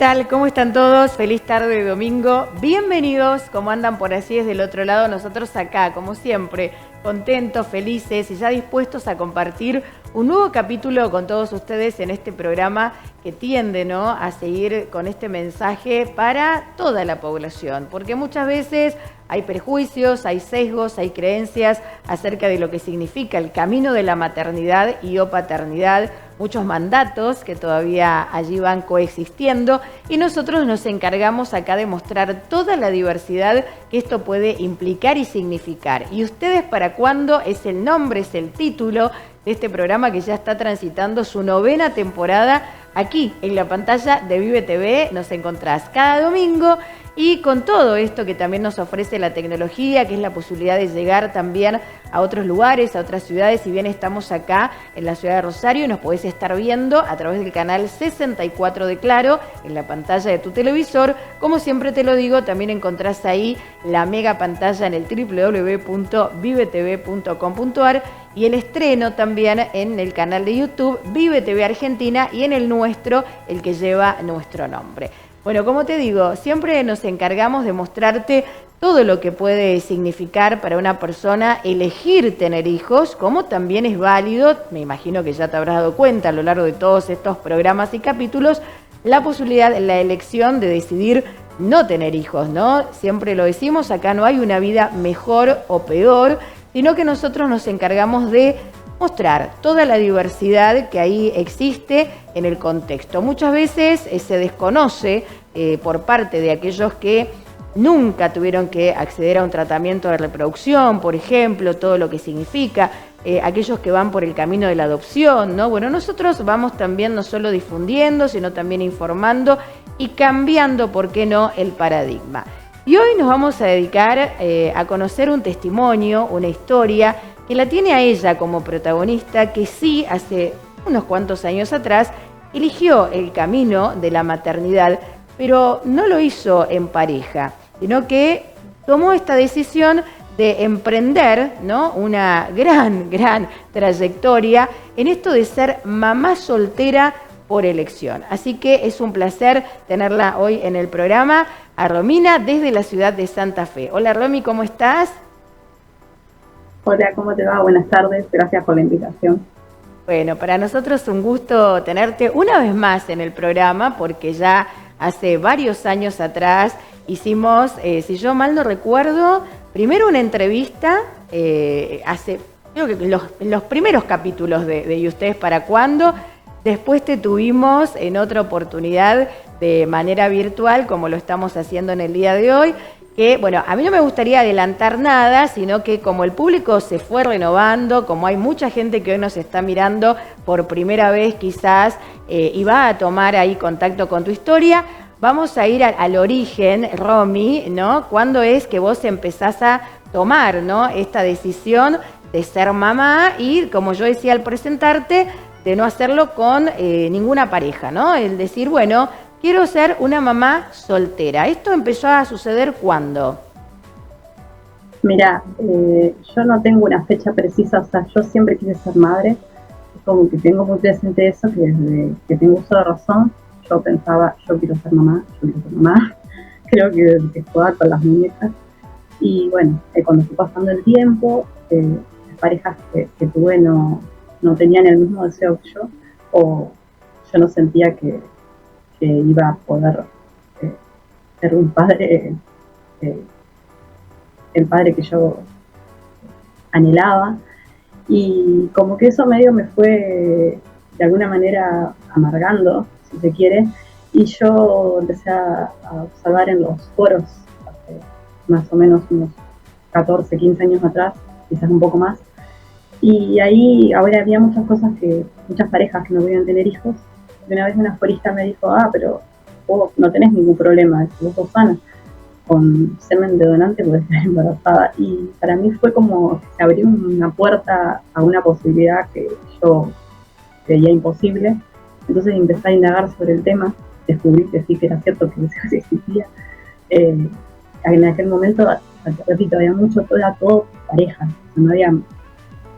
tal? ¿Cómo están todos? Feliz tarde de domingo. Bienvenidos. ¿Cómo andan por allí desde el otro lado? Nosotros acá, como siempre, contentos, felices y ya dispuestos a compartir un nuevo capítulo con todos ustedes en este programa que tiende, ¿no?, a seguir con este mensaje para toda la población, porque muchas veces hay prejuicios, hay sesgos, hay creencias acerca de lo que significa el camino de la maternidad y o paternidad, muchos mandatos que todavía allí van coexistiendo y nosotros nos encargamos acá de mostrar toda la diversidad que esto puede implicar y significar. ¿Y ustedes para cuándo? Es el nombre, es el título de este programa que ya está transitando su 9ª temporada. Aquí en la pantalla de Vive TV nos encontrás cada domingo y con todo esto que también nos ofrece la tecnología, que es la posibilidad de llegar también a otros lugares, a otras ciudades. Si bien estamos acá en la ciudad de Rosario, nos podés estar viendo a través del canal 64 de Claro, en la pantalla de tu televisor. Como siempre te lo digo, también encontrás ahí la mega pantalla en el www.vivetv.com.ar y el estreno también en el canal de YouTube Vive TV Argentina y en el nuestro, el que lleva nuestro nombre. Bueno, como te digo, siempre nos encargamos de mostrarte todo lo que puede significar para una persona elegir tener hijos, como también es válido, me imagino que ya te habrás dado cuenta a lo largo de todos estos programas y capítulos, la posibilidad, la elección de decidir no tener hijos, ¿no? Siempre lo decimos, acá no hay una vida mejor o peor, sino que nosotros nos encargamos de mostrar toda la diversidad que ahí existe en el contexto. Muchas veces se desconoce por parte de aquellos que nunca tuvieron que acceder a un tratamiento de reproducción, por ejemplo, todo lo que significa, aquellos que van por el camino de la adopción, ¿no? Bueno, nosotros vamos también no solo difundiendo, sino también informando y cambiando, ¿por qué no?, el paradigma. Y hoy nos vamos a dedicar a conocer un testimonio, una historia que la tiene a ella como protagonista, que sí, hace unos cuantos años atrás, eligió el camino de la maternidad, pero no lo hizo en pareja, sino que tomó esta decisión de emprender, ¿no?, una gran trayectoria en esto de ser mamá soltera por elección. Así que es un placer tenerla hoy en el programa, a Romina desde la ciudad de Santa Fe. Hola Romy, ¿cómo estás? Hola, ¿cómo te va? Buenas tardes, gracias por la invitación. Bueno, para nosotros es un gusto tenerte una vez más en el programa, porque ya hace varios años atrás hicimos, si yo mal no recuerdo, primero una entrevista, creo que en los primeros capítulos de ¿Y ustedes para cuándo? Después te tuvimos en otra oportunidad de manera virtual, como lo estamos haciendo en el día de hoy, que, bueno, a mí no me gustaría adelantar nada, sino que como el público se fue renovando, como hay mucha gente que hoy nos está mirando por primera vez quizás y va a tomar ahí contacto con tu historia, vamos a ir al origen, Romy, ¿no? ¿Cuándo es que vos empezás a tomar, ¿no?, esta decisión de ser mamá y, como yo decía al presentarte, de no hacerlo con ninguna pareja, ¿no? El decir, bueno, quiero ser una mamá soltera. ¿Esto empezó a suceder cuándo? Mira, yo no tengo una fecha precisa, o sea, yo siempre quise ser madre, es como que tengo muy presente eso, que desde que tengo uso de razón, yo pensaba, yo quiero ser mamá, creo que desde que jugaba con las muñecas, y bueno, cuando fue pasando el tiempo, las parejas que tuve no tenían el mismo deseo que yo, o yo no sentía que iba a poder ser un padre, el padre que yo anhelaba, y como que eso medio me fue de alguna manera amargando, si se quiere, y yo empecé a observar en los foros hace más o menos unos 14, 15 años atrás, quizás un poco más, y ahí ahora había muchas parejas que no podían tener hijos. Y una vez una forista me dijo, pero vos no tenés ningún problema, vos sos sana, con semen de donante podés estar embarazada. Y para mí fue como que se abrió una puerta a una posibilidad que yo creía imposible. Entonces empecé a indagar sobre el tema, descubrí que sí, que era cierto que eso existía. En aquel momento, repito, había era todo pareja, no había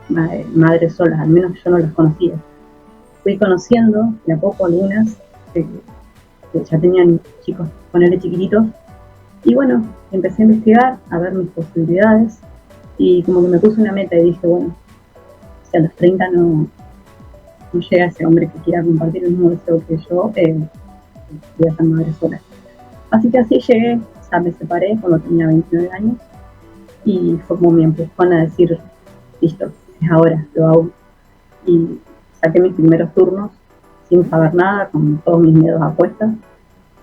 madres solas, al menos yo no las conocía. Fui conociendo de a poco algunas que ya tenían chicos, ponerle chiquititos. Y bueno, empecé a investigar, a ver mis posibilidades y como que me puse una meta y dije, bueno, si a los 30 no llega ese hombre que quiera compartir el mismo deseo que yo, voy a ser madre sola. Así que así llegué, o sea, me separé cuando tenía 29 años y fue como mi empujón a decir, listo, es ahora, lo hago. Y saqué mis primeros turnos sin saber nada, con todos mis miedos a cuestas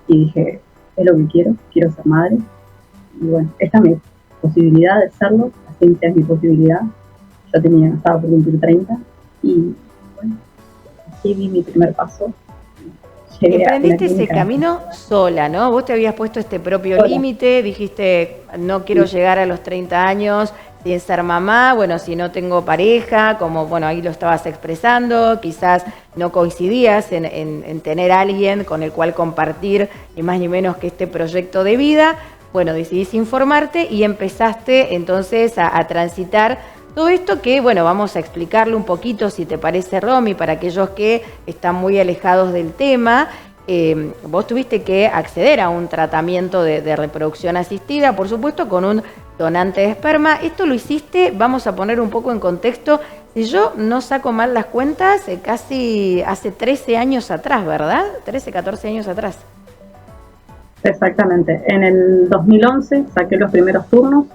y dije, es lo que quiero ser madre. Y bueno, esta es mi posibilidad de serlo, la ciencia es mi posibilidad. Yo estaba por cumplir 30 y bueno, así di mi primer paso. Emprendiste ese camino sola, ¿no? Vos te habías puesto este propio límite, dijiste, no quiero llegar a los 30 años sin ser mamá, bueno, si no tengo pareja, como, bueno, ahí lo estabas expresando, quizás no coincidías en tener a alguien con el cual compartir, ni más ni menos que este proyecto de vida. Bueno, decidís informarte y empezaste entonces a transitar todo esto que, bueno, vamos a explicarlo un poquito, si te parece, Romy, para aquellos que están muy alejados del tema. Vos tuviste que acceder a un tratamiento de reproducción asistida, por supuesto, con un donante de esperma. Esto lo hiciste, vamos a poner un poco en contexto, si yo no saco mal las cuentas, casi hace 13 años atrás, ¿verdad? 13, 14 años atrás. Exactamente. En el 2011 saqué los primeros turnos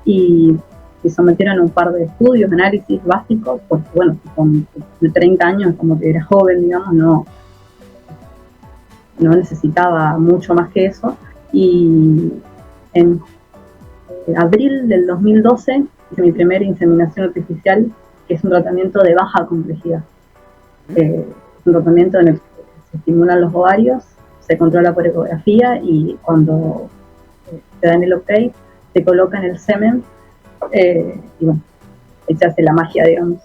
y se sometieron a un par de estudios, análisis básicos, porque bueno, con 30 años, como que era joven, digamos, no necesitaba mucho más que eso. Y en abril del 2012 hice mi primera inseminación artificial, que es un tratamiento de baja complejidad. Es un tratamiento en el que se estimulan los ovarios, se controla por ecografía y cuando te dan el ok, te colocan el semen y bueno, se hace la magia, digamos.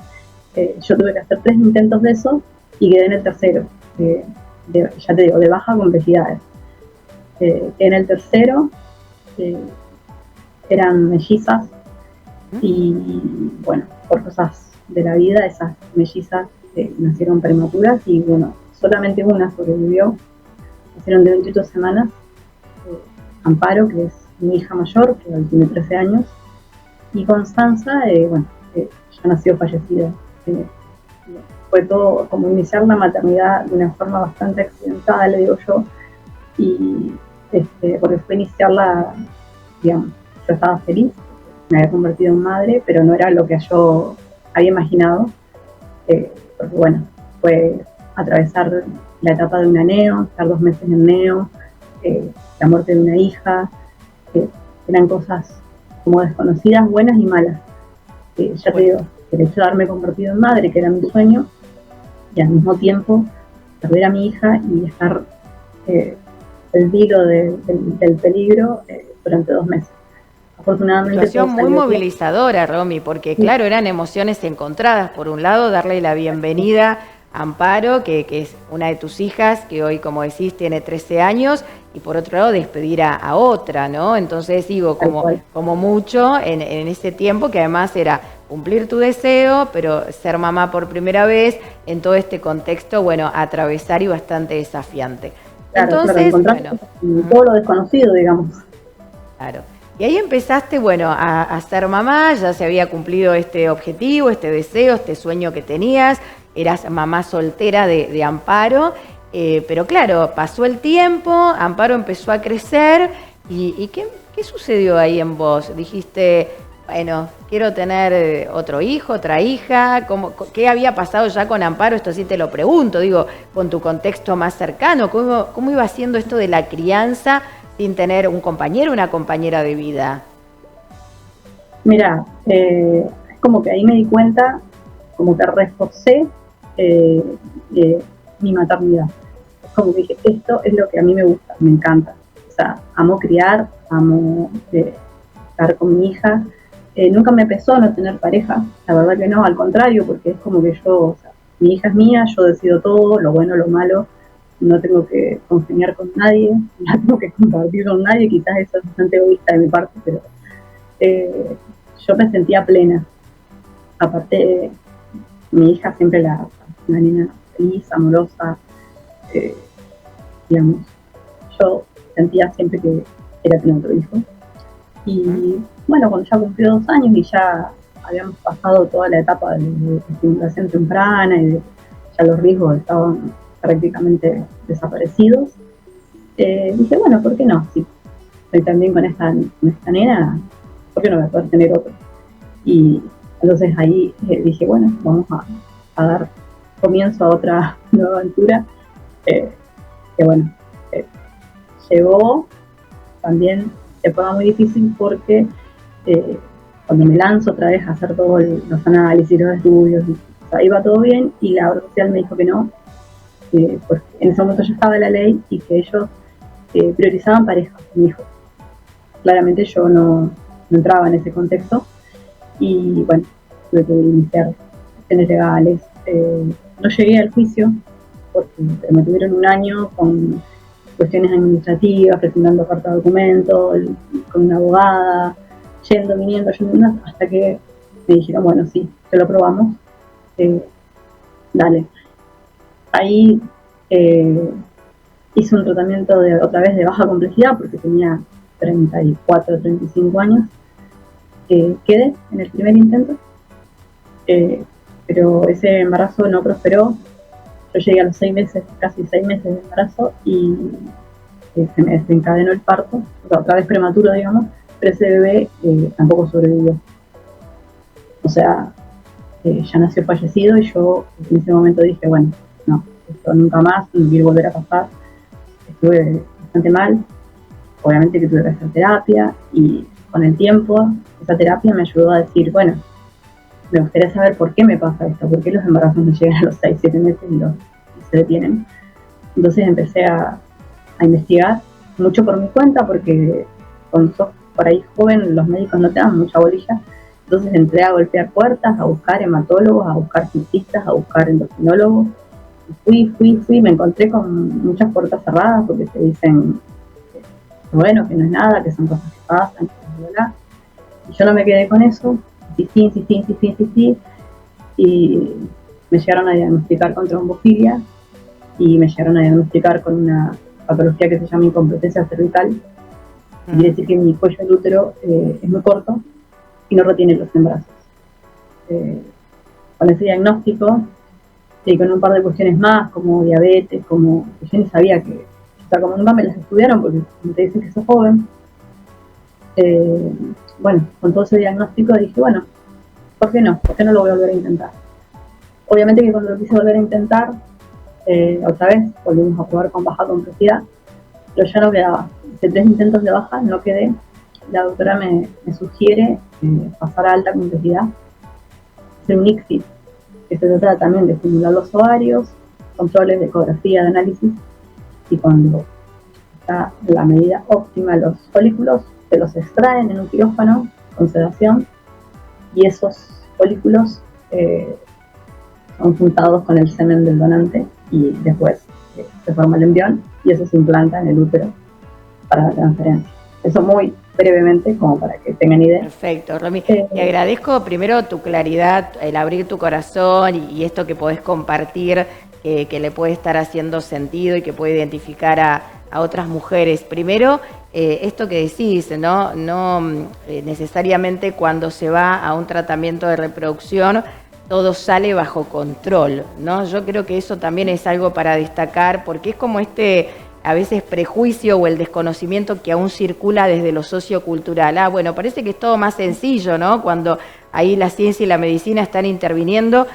Yo tuve que hacer 3 intentos de eso y quedé en el tercero, ya te digo, de baja complejidad. En el tercero eran mellizas y bueno, por cosas de la vida, esas mellizas nacieron prematuras y bueno, solamente una sobrevivió. Nacieron de 28 semanas. Amparo, que es mi hija mayor, que hoy tiene 13 años, y Constanza, bueno, ya nació fallecida. Fue todo como iniciar la maternidad de una forma bastante accidentada, le digo yo, y porque fue iniciarla, digamos, yo estaba feliz, me había convertido en madre, pero no era lo que yo había imaginado, porque bueno, fue atravesar la etapa de una neo, estar 2 meses en neo, la muerte de una hija, eran cosas como desconocidas, buenas y malas. Ya te digo, el hecho de haberme convertido en madre, que era mi sueño, y al mismo tiempo perder a mi hija y estar el vilo del peligro durante 2 meses. Afortunadamente, situación muy movilizadora, Romy, porque claro, eran emociones encontradas. Por un lado, darle la bienvenida a Amparo, que es una de tus hijas, que hoy, como decís, tiene 13 años, y por otro lado, despedir a otra, ¿no? Entonces, digo, como mucho en ese tiempo, que además era cumplir tu deseo, pero ser mamá por primera vez, en todo este contexto, bueno, atravesar y bastante desafiante. Claro, entonces, bueno, todo lo desconocido, digamos. Claro. Y ahí empezaste, bueno, a ser mamá, ya se había cumplido este objetivo, este deseo, este sueño que tenías, eras mamá soltera de Amparo, pero claro, pasó el tiempo, Amparo empezó a crecer, ¿y qué sucedió ahí en vos? Dijiste, bueno, quiero tener otro hijo, otra hija, ¿qué había pasado ya con Amparo? Esto sí te lo pregunto, digo, con tu contexto más cercano, ¿cómo iba siendo esto de la crianza sin tener un compañero, una compañera de vida? Mira, es como que ahí me di cuenta, como que reforcé mi maternidad. Es como que dije, esto es lo que a mí me gusta, me encanta. O sea, amo criar, amo estar con mi hija. Nunca me pesó no tener pareja, la verdad que no, al contrario, porque es como que yo, o sea, mi hija es mía, yo decido todo, lo bueno, lo malo, no tengo que congeniar con nadie, no tengo que compartir con nadie, quizás eso es bastante egoísta de mi parte, pero yo me sentía plena. Aparte, mi hija siempre una niña feliz, amorosa, digamos, yo sentía siempre que era tener otro hijo. Y bueno, cuando ya cumplió 2 años y ya habíamos pasado toda la etapa de estimulación temprana y ya los riesgos estaban prácticamente desaparecidos, dije, bueno, ¿por qué no? Si estoy también con esta nena, ¿por qué no voy a poder tener otro? Y entonces ahí dije, bueno, vamos a dar comienzo a otra nueva aventura, que bueno, llegó también de forma muy difícil porque cuando me lanzo otra vez a hacer todos los análisis, los estudios, o sea, iba todo bien y la obra social me dijo que no, porque en ese momento ya estaba la ley y que ellos priorizaban parejas con hijos. Claramente yo no entraba en ese contexto y bueno, tuve que iniciar cuestiones legales. No llegué al juicio porque me tuvieron 1 año con cuestiones administrativas, presentando carta de documento, con una abogada, yendo, viniendo, hasta que me dijeron, bueno, sí, te lo probamos, dale. Ahí hice un tratamiento otra vez de baja complejidad porque tenía 34, 35 años. Quedé en el primer intento, pero ese embarazo no prosperó. Yo llegué a los 6 meses, casi 6 meses de embarazo y se me desencadenó el parto, o sea, otra vez prematuro, digamos, pero ese bebé tampoco sobrevivió. O sea, ya nació fallecido y yo en ese momento dije, bueno, no, esto nunca más, no quiero volver a pasar. Estuve bastante mal, obviamente que tuve que hacer terapia y con el tiempo esa terapia me ayudó a decir, bueno, me gustaría saber por qué me pasa esto, por qué los embarazos me llegan a los 6, 7 meses y se detienen. Entonces empecé a investigar mucho por mi cuenta porque cuando sos por ahí joven los médicos no te dan mucha bolilla. Entonces entré a golpear puertas, a buscar hematólogos, a buscar cientistas, a buscar endocrinólogos. Fui, me encontré con muchas puertas cerradas porque te dicen que bueno, que no es nada, que son cosas que pasan, que bla, bla. Y yo no me quedé con eso, insistí, y me llegaron a diagnosticar con trombofilia y me llegaron a diagnosticar con una patología que se llama incompetencia cervical. Quiere decir que mi cuello del útero es muy corto y no retiene los embarazos. Con ese diagnóstico y con un par de cuestiones más, como diabetes, como que yo ni sabía que, o sea, como nunca me las estudiaron porque te dicen que sos joven. Bueno, con todo ese diagnóstico dije, bueno, ¿por qué no? ¿Por qué no lo voy a volver a intentar? Obviamente que cuando lo quise volver a intentar, otra vez volvimos a probar con baja complejidad, pero ya no quedaba. Hice 3 intentos de baja, no quedé. La doctora me sugiere pasar a alta complejidad, hacer un ICSI, que se trata también de estimular los ovarios, controles de ecografía, de análisis, y cuando está la medida óptima los folículos, se los extraen en un quirófano con sedación, y esos folículos son juntados con el semen del donante y después se forma el embrión y eso se implanta en el útero para la transferencia. Eso muy brevemente, como para que tengan idea. Perfecto, Romy. Te agradezco primero tu claridad, el abrir tu corazón y esto que podés compartir, que le puede estar haciendo sentido y que puede identificar a otras mujeres. Primero, esto que decís, no necesariamente cuando se va a un tratamiento de reproducción todo sale bajo control, ¿no? Yo creo que eso también es algo para destacar, porque es como a veces prejuicio o el desconocimiento que aún circula desde lo sociocultural. Bueno, parece que es todo más sencillo, ¿no? Cuando ahí la ciencia y la medicina están interviniendo.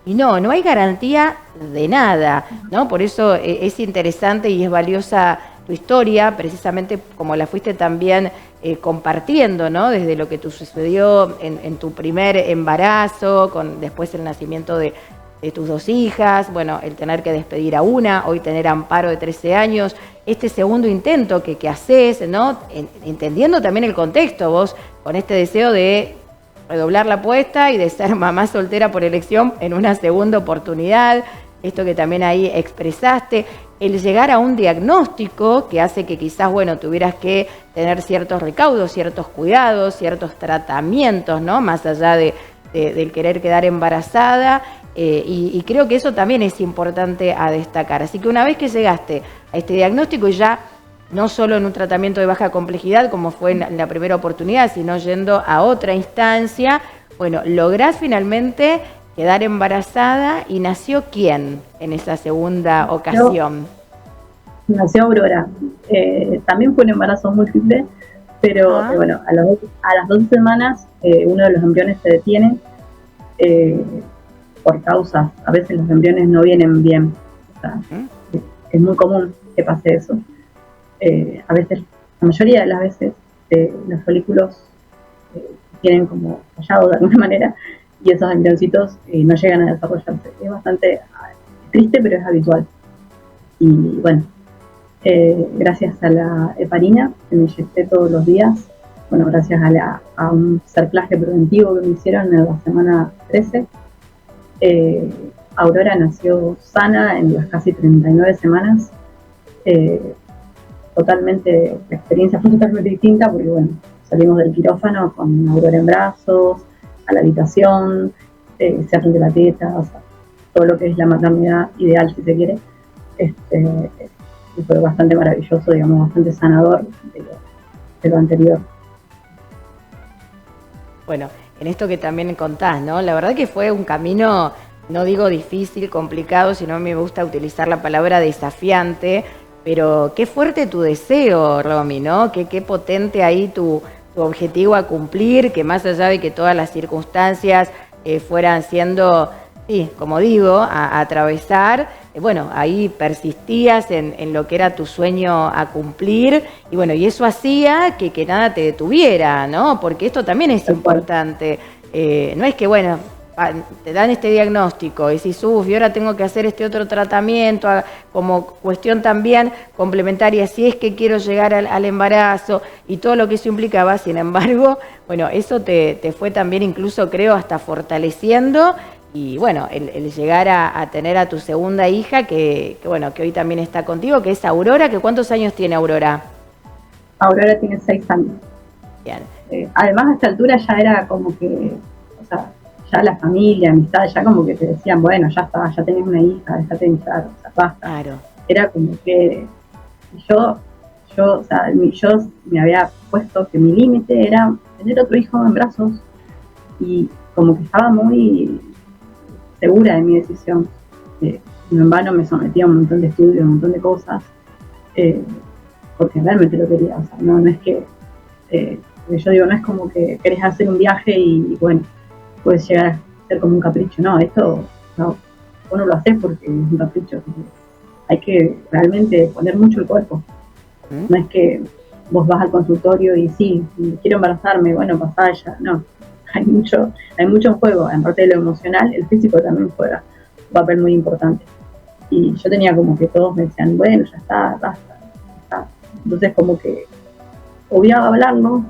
Y no hay garantía de nada, ¿no? Por eso es interesante y es valiosa tu historia, precisamente como la fuiste también compartiendo, ¿no? Desde lo que te sucedió en tu primer embarazo, después el nacimiento de tus 2 hijas, bueno, el tener que despedir a una, hoy tener Amparo de 13 años, este segundo intento que haces, ¿no? Entendiendo también el contexto, vos con este deseo de redoblar la apuesta y de ser mamá soltera por elección en una segunda oportunidad, esto que también ahí expresaste, el llegar a un diagnóstico que hace que quizás, bueno, tuvieras que tener ciertos recaudos, ciertos cuidados, ciertos tratamientos, ¿no? Más allá del querer quedar embarazada, y creo que eso también es importante a destacar. Así que una vez que llegaste a este diagnóstico y ya no solo en un tratamiento de baja complejidad, como fue en la primera oportunidad, sino yendo a otra instancia, bueno, lográs finalmente quedar embarazada y ¿nació quién en esa segunda ocasión? Nació Aurora. También fue un embarazo múltiple, pero bueno, a las 12 semanas uno de los embriones se detiene por causas. A veces los embriones no vienen bien. O sea, es muy común que pase eso. A veces, la mayoría de las veces, los folículos tienen como fallado de alguna manera y esos embrioncitos no llegan a desarrollarse. Es bastante triste, pero es habitual. Y bueno, gracias a la heparina que me inyecté todos los días, bueno, gracias a un cerclaje preventivo que me hicieron en la semana 13, Aurora nació sana en las casi 39 semanas. Totalmente, la experiencia fue totalmente distinta porque, bueno, salimos del quirófano con Aurora en brazos, a la habitación, se atiende la teta, o sea, todo lo que es la maternidad ideal, si se quiere. Y fue bastante maravilloso, digamos, bastante sanador de lo anterior. Bueno, en esto que también contás, ¿no? La verdad que fue un camino, no digo difícil, complicado, sino me gusta utilizar la palabra desafiante, pero qué fuerte tu deseo, Romy, ¿no? Qué potente ahí tu objetivo a cumplir, que más allá de que todas las circunstancias fueran siendo, sí, como digo, a atravesar, bueno, ahí persistías en lo que era tu sueño a cumplir, y bueno, y eso hacía que nada te detuviera, ¿no? Porque esto también es importante. No es que, bueno, te dan este diagnóstico y decís, y ahora tengo que hacer este otro tratamiento, como cuestión también complementaria, si es que quiero llegar al embarazo y todo lo que eso implicaba. Sin embargo, bueno, eso te fue también incluso, creo, hasta fortaleciendo. Y bueno, el llegar a tener a tu segunda hija, bueno, que hoy también está contigo, que es Aurora. ¿Que cuántos años tiene Aurora? Aurora tiene 6 años. Bien. Además, a esta altura ya era como que, o sea, ya la familia, amistad, ya como que te decían, bueno, ya está, ya tenés una hija, déjate de entrar, o sea, basta. Claro. Era como que yo me había puesto que mi límite era tener otro hijo en brazos y como que estaba muy segura de mi decisión. No en vano me sometí a un montón de estudios, un montón de cosas, porque realmente lo quería. O sea, no es que, yo digo, no es como que querés hacer un viaje y bueno, puedes llegar a ser como un capricho. No, esto, no, vos no lo haces porque es un capricho. Hay que realmente poner mucho el cuerpo. No es que vos vas al consultorio y sí, quiero embarazarme, bueno, pasá ya, no. Hay mucho en juego, aparte de lo emocional, el físico también juega un papel muy importante. Y yo tenía como que todos me decían, bueno, ya está, basta, ya está. Entonces como que obviaba hablarlo, o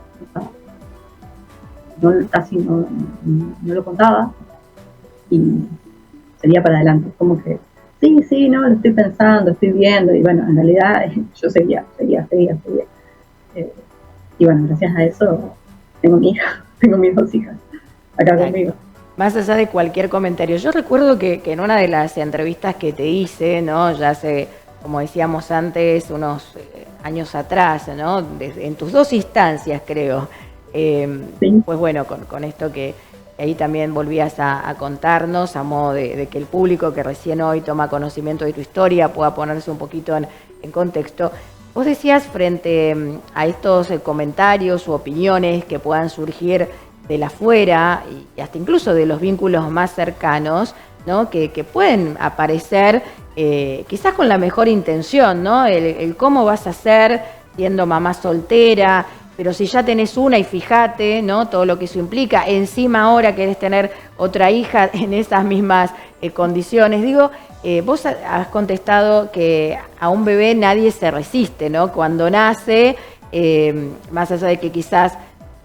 sea, casi no lo contaba y seguía para adelante, como que sí, no, lo estoy pensando, estoy viendo, y bueno, en realidad yo seguía. Y bueno, gracias a eso tengo mi hija. Tengo mis 2 hijas acá conmigo. Más allá de cualquier comentario, yo recuerdo que en una de las entrevistas que te hice, ¿no? Ya hace, como decíamos antes, unos años atrás, ¿no? En tus 2 instancias, creo. Sí. Pues bueno, con esto que ahí también volvías a contarnos, a modo de que el público que recién hoy toma conocimiento de tu historia pueda ponerse un poquito en contexto. Vos decías, frente a estos comentarios u opiniones que puedan surgir de la afuera y hasta incluso de los vínculos más cercanos, ¿no? que pueden aparecer quizás con la mejor intención, ¿no? El cómo vas a ser siendo mamá soltera, pero si ya tenés una y fíjate, ¿no? Todo lo que eso implica, encima ahora querés tener otra hija en esas mismas condiciones. Digo, vos has contestado que a un bebé nadie se resiste, ¿no? Cuando nace, más allá de que quizás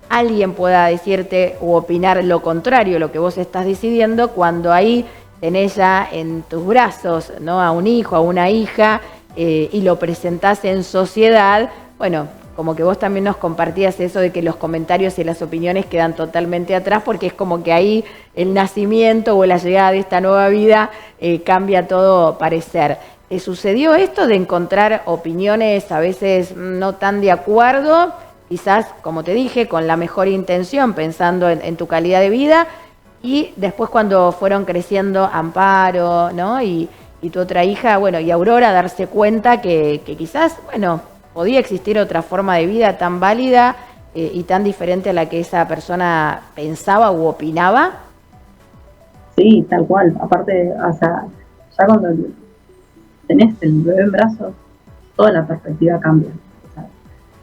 alguien pueda decirte u opinar lo contrario, lo que vos estás decidiendo, cuando ahí tenés ya en tus brazos, ¿no? A un hijo, a una hija, y lo presentás en sociedad, bueno, como que vos también nos compartías eso de que los comentarios y las opiniones quedan totalmente atrás, porque es como que ahí el nacimiento o la llegada de esta nueva vida cambia todo parecer. ¿te sucedió esto de encontrar opiniones a veces no tan de acuerdo? Quizás, como te dije, con la mejor intención, pensando en tu calidad de vida, y después cuando fueron creciendo Amparo, ¿no? Y tu otra hija, bueno, y Aurora, darse cuenta que quizás, bueno, podía existir otra forma de vida tan válida y tan diferente a la que esa persona pensaba u opinaba. Sí, tal cual. Aparte, o sea, ya cuando tenés el bebé en brazos, toda la perspectiva cambia. O sea,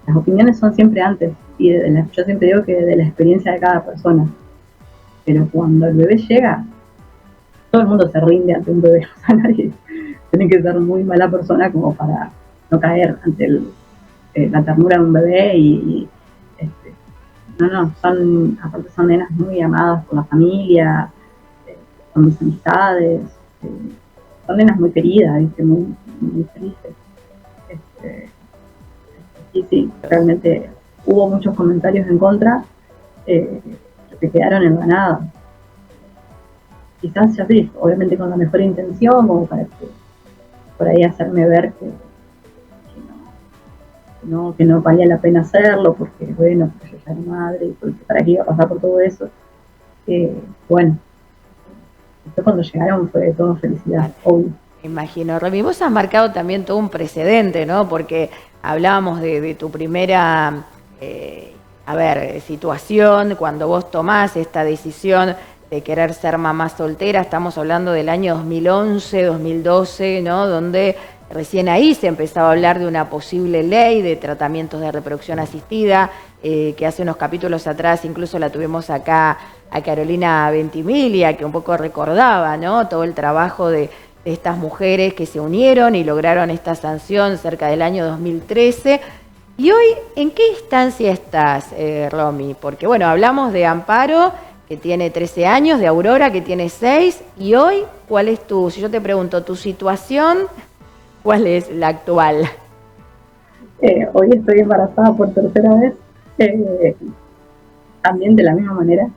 las opiniones son siempre antes, y yo siempre digo que de la experiencia de cada persona. Pero cuando el bebé llega, todo el mundo se rinde ante un bebé. O sea, nadie tiene que ser muy mala persona como para no caer ante la ternura de un bebé este, no, aparte son nenas muy amadas por la familia, con mis amistades, son nenas muy queridas, ¿viste? Muy felices. Este, sí, realmente hubo muchos comentarios en contra que quedaron en la nada. Quizás, ya sí, obviamente con la mejor intención, como para que por ahí hacerme ver que no valía la pena hacerlo, porque bueno, porque yo ya era madre, y porque para qué iba a pasar por todo eso. Bueno, después cuando llegaron fue todo felicidad, obvio. Imagino, Romy, vos has marcado también todo un precedente, ¿no? Porque hablábamos de tu primera, situación, cuando vos tomás esta decisión de querer ser mamá soltera, estamos hablando del año 2011, 2012, ¿no? Donde recién ahí se empezaba a hablar de una posible ley de tratamientos de reproducción asistida, que hace unos capítulos atrás incluso la tuvimos acá a Carolina Ventimiglia, que un poco recordaba, ¿no? Todo el trabajo de estas mujeres que se unieron y lograron esta sanción cerca del año 2013. ¿Y hoy en qué instancia estás, Romy? Porque bueno, hablamos de Amparo, que tiene 13 años, de Aurora, que tiene 6, y hoy, ¿cuál es si yo te pregunto, tu situación, cuál es la actual? Hoy estoy embarazada por tercera vez, también de la misma manera.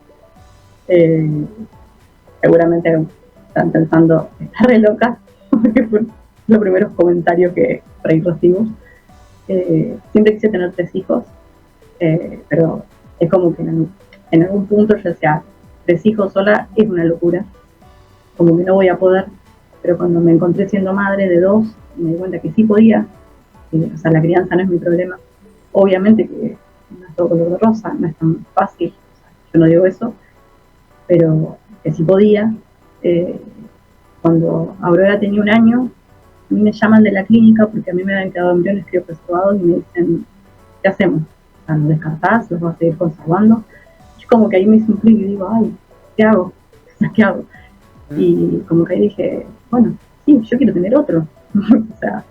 Seguramente están pensando, está re loca, porque fueron los primeros comentarios que por ahí recibo. Siempre quise tener 3 hijos, pero es como que en algún punto yo decía, 3 hijos sola es una locura, como que no voy a poder, pero cuando me encontré siendo madre de 2, me di cuenta que sí podía, o sea, la crianza no es mi problema. Obviamente que no es todo color de rosa, no es tan fácil, o sea, yo no digo eso, pero que sí podía. Cuando Aurora tenía 1 año, a mí me llaman de la clínica porque a mí me habían quedado embriones criopreservados y me dicen, ¿qué hacemos? O sea, ¿los descartás? ¿Los vas a seguir conservando? Yo como que ahí me hice un clic y digo, ay, ¿qué hago? ¿Qué hago? Y como que ahí dije, bueno, sí, yo quiero tener otro. O sea,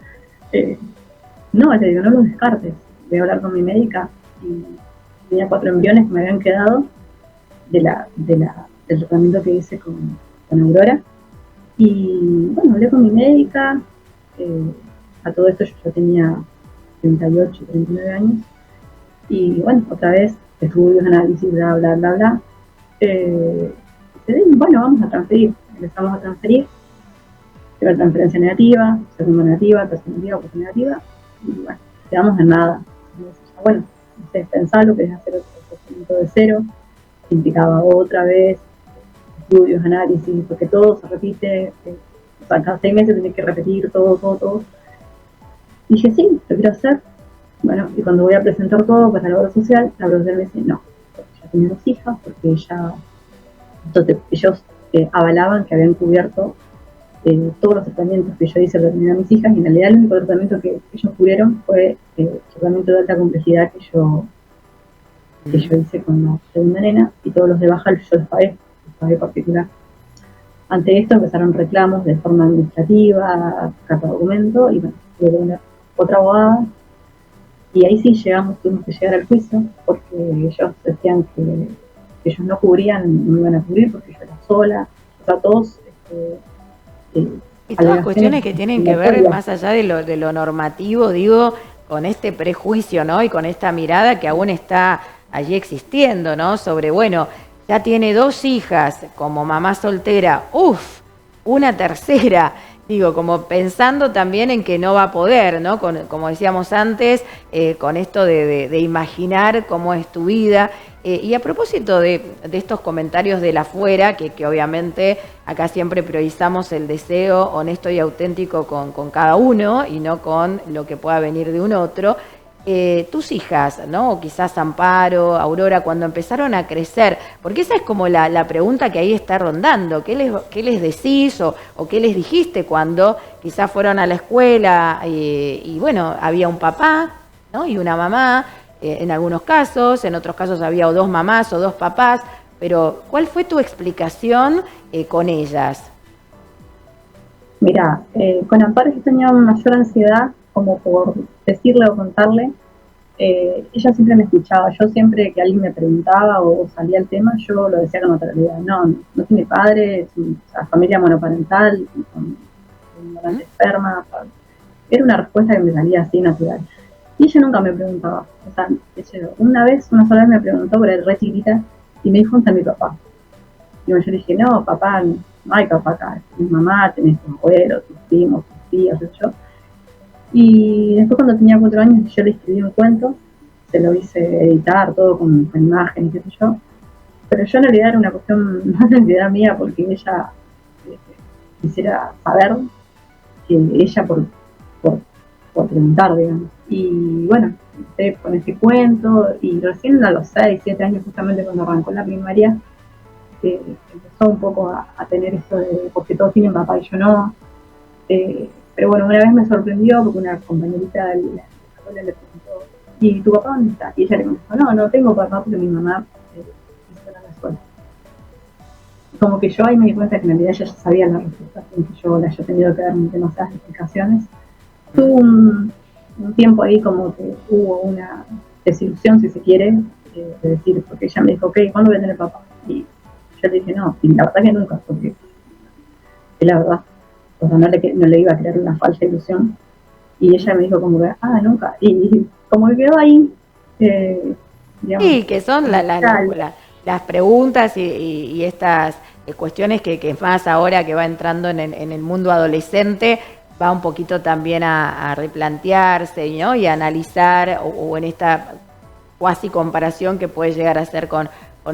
no, le digo, no los descartes. Voy a hablar con mi médica y tenía 4 embriones que me habían quedado del tratamiento que hice con Aurora. Y bueno, hablé con mi médica, a todo esto yo ya tenía 38, 39 años, y bueno, otra vez, estudios, análisis, bla, bla, bla, bla. Bueno, vamos a transferir, empezamos a transferir, primera transferencia negativa, segunda negativa, tercera negativa, cuarta negativa, y bueno, quedamos en nada. Entonces, bueno, ustedes pensaron, querés hacer otro procedimiento de cero, implicaba otra vez estudios, análisis, porque todo se repite, o sea, cada 6 meses tenés que repetir todo. Y dije, sí, lo quiero hacer. Bueno, y cuando voy a presentar todo para la obra social me dice, no, ya tenía 2 hijas, porque entonces ellos avalaban que habían cubierto todos los tratamientos que yo hice para tener a mis hijas, y en realidad el único tratamiento que ellos cubrieron fue el tratamiento de alta complejidad que yo hice con la segunda nena, y todos los de baja yo los pagué particular. Ante esto empezaron reclamos de forma administrativa, carta de documento, y bueno, tuve que poner otra abogada, y ahí sí tuvimos que llegar al juicio, porque ellos decían que ellos no cubrían, no iban a cubrir porque yo era sola, o sea, todos... y todas cuestiones que tienen que ver más allá de lo normativo, digo, con este prejuicio, ¿no? Y con esta mirada que aún está allí existiendo, ¿no? Sobre, bueno, ya tiene 2 hijas como mamá soltera, una tercera, Digo, como pensando también en que no va a poder, ¿no? Como decíamos antes, con esto de imaginar cómo es tu vida. Y a propósito de estos comentarios de la afuera, que obviamente acá siempre priorizamos el deseo honesto y auténtico con cada uno y no con lo que pueda venir de un otro. Tus hijas, ¿no? O quizás Amparo, Aurora, cuando empezaron a crecer, porque esa es como la pregunta que ahí está rondando, ¿qué les decís o qué les dijiste cuando quizás fueron a la escuela y bueno, había un papá, ¿no? Y una mamá, en algunos casos, en otros casos había o dos mamás o dos papás, pero ¿cuál fue tu explicación con ellas? Mira, con Amparo yo tenía mayor ansiedad como por decirle o contarle. Ella siempre me escuchaba. Yo siempre que alguien me preguntaba o salía el tema, yo lo decía con naturalidad. No, no tiene padre, es una familia monoparental, con una enferma. Era una respuesta que me salía así natural. Y ella nunca me preguntaba. O sea, una sola vez me preguntó, pero era re chiquita, y me dijo, ¿dónde está mi papá? Y yo le dije, no, papá, no hay papá acá. Mi mamá, tenés tus abuelos, tus primos, tus tíos, yo. Y después cuando tenía 4 años yo le escribí un cuento, se lo hice editar todo con imágenes, qué sé yo. Pero yo en realidad era una cuestión más de ansiedad mía porque ella quisiera saber que ella por, por preguntar, digamos. Y bueno, empecé con ese cuento y recién a los 6, 7 años justamente cuando arrancó la primaria, empezó un poco a tener esto de porque todos tienen papá y yo no. Pero bueno, una vez me sorprendió porque una compañerita de la escuela le preguntó, ¿y tu papá dónde está? Y ella le contestó, no, no tengo papá porque mi mamá hizo en la escuela. Como que yo ahí me di cuenta que en realidad ella ya sabía la respuesta, sin que yo le haya tenido que dar demasiadas explicaciones. Tuvo un tiempo ahí como que hubo una desilusión, si se quiere, de decir, porque ella me dijo, ok, ¿cuándo voy a tener papá? Y yo le dije, no, y la verdad que nunca, porque es la verdad. O sea, no le iba a crear una falsa ilusión. Y ella me dijo como que, nunca. Y como que quedó ahí, digamos. Sí, que son las preguntas y estas cuestiones que más ahora que va entrando en el mundo adolescente, va un poquito también a replantearse, ¿no? Y a analizar, o en esta cuasi comparación que puede llegar a ser con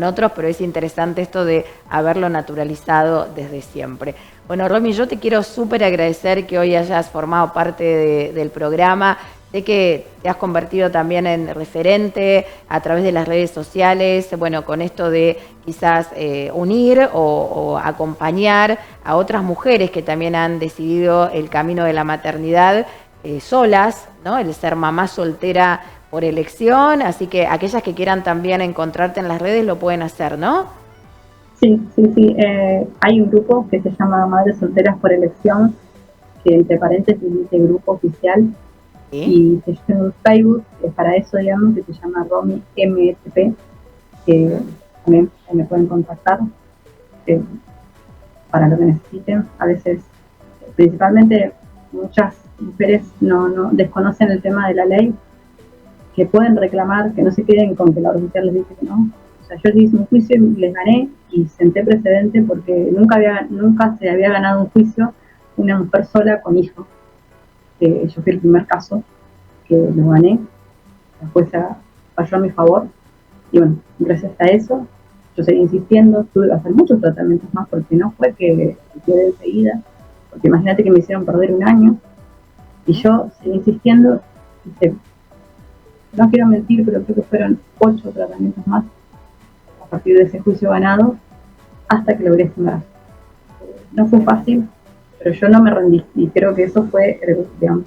otros, pero es interesante esto de haberlo naturalizado desde siempre. Bueno, Romy, yo te quiero súper agradecer que hoy hayas formado parte del programa. Sé que te has convertido también en referente a través de las redes sociales, bueno, con esto de quizás unir o acompañar a otras mujeres que también han decidido el camino de la maternidad solas, ¿no? El ser mamá soltera por elección, así que aquellas que quieran también encontrarte en las redes lo pueden hacer, ¿no? Sí, sí, sí. Hay un grupo que se llama Madres Solteras por Elección, que entre paréntesis dice grupo oficial, ¿sí? Y tengo un Facebook para eso, digamos, que se llama Romy MSP, que también me pueden contactar para lo que necesiten. A veces, principalmente, muchas mujeres no desconocen el tema de la ley, que pueden reclamar, que no se queden con que la oficial les dice que no. O sea, yo hice un juicio y les gané y senté precedente porque nunca se había ganado un juicio una mujer sola con hijos. Yo fui el primer caso que lo gané, la jueza falló a mi favor y bueno, gracias a eso yo seguí insistiendo, tuve que hacer muchos tratamientos más porque no fue que quedé enseguida, porque imagínate que me hicieron perder 1 año y yo seguí insistiendo, no quiero mentir, pero creo que fueron 8 tratamientos más a partir de ese juicio ganado hasta que logré este embarazo. No fue fácil, pero yo no me rendí y creo que eso fue, digamos,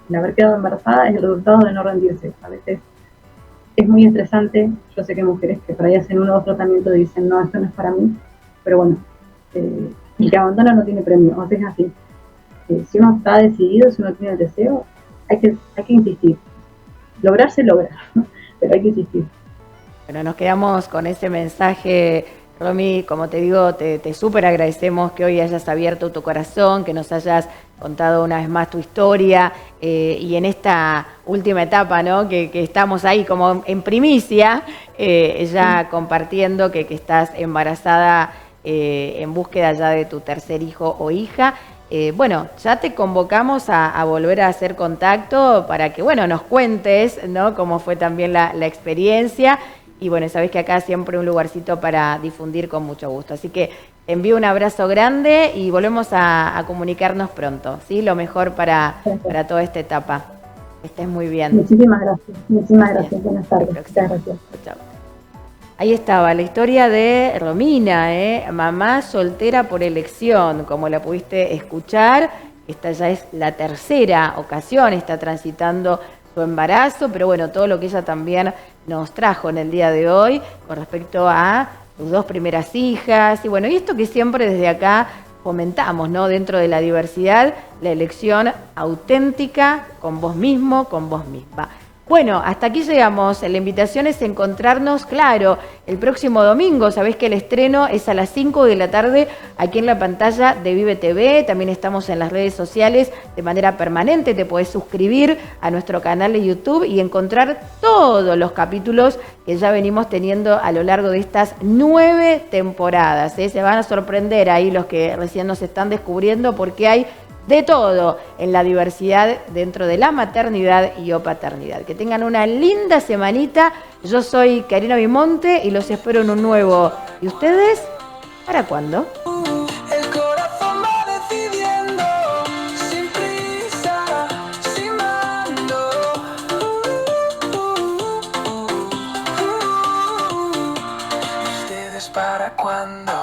el haber quedado embarazada es el resultado de no rendirse. A veces es muy estresante, yo sé que hay mujeres que por ahí hacen uno o dos tratamientos y dicen no, esto no es para mí, pero bueno, el que abandona no tiene premio, o sea, es así. Si uno está decidido, si uno tiene el deseo, hay que insistir. Lograr se logra, pero hay que insistir. Bueno, nos quedamos con ese mensaje, Romy. Como te digo, te súper agradecemos que hoy hayas abierto tu corazón, que nos hayas contado una vez más tu historia y en esta última etapa, ¿no? Que estamos ahí como en primicia, ya compartiendo que estás embarazada en búsqueda ya de tu tercer hijo o hija. bueno, ya te convocamos a volver a hacer contacto para que, bueno, nos cuentes, ¿no? Cómo fue también la experiencia. Y bueno, sabés que acá siempre un lugarcito para difundir con mucho gusto. Así que te envío un abrazo grande y volvemos a comunicarnos pronto, ¿sí? Lo mejor para toda esta etapa. Que estés muy bien. Muchísimas gracias. Muchísimas gracias. Buenas tardes. Muchas gracias. Chao. Ahí estaba la historia de Romina, mamá soltera por elección, como la pudiste escuchar. Esta ya es la tercera ocasión, está transitando su embarazo, pero bueno, todo lo que ella también nos trajo en el día de hoy con respecto a sus 2 primeras hijas. Y bueno, y esto que siempre desde acá fomentamos, ¿no? Dentro de la diversidad, la elección auténtica con vos mismo, con vos misma. Bueno, hasta aquí llegamos. La invitación es encontrarnos, claro, el próximo domingo. Sabés que el estreno es a las 5 de la tarde aquí en la pantalla de Vive TV. También estamos en las redes sociales de manera permanente. Te podés suscribir a nuestro canal de YouTube y encontrar todos los capítulos que ya venimos teniendo a lo largo de estas 9 temporadas. Se van a sorprender ahí los que recién nos están descubriendo porque hay de todo en la diversidad dentro de la maternidad y o paternidad. Que tengan una linda semanita. Yo soy Karina Bimonte y los espero en un nuevo. ¿Y ustedes? ¿Para cuándo? El corazón va decidiendo, sin prisa, sin mando. ¿Ustedes para cuándo?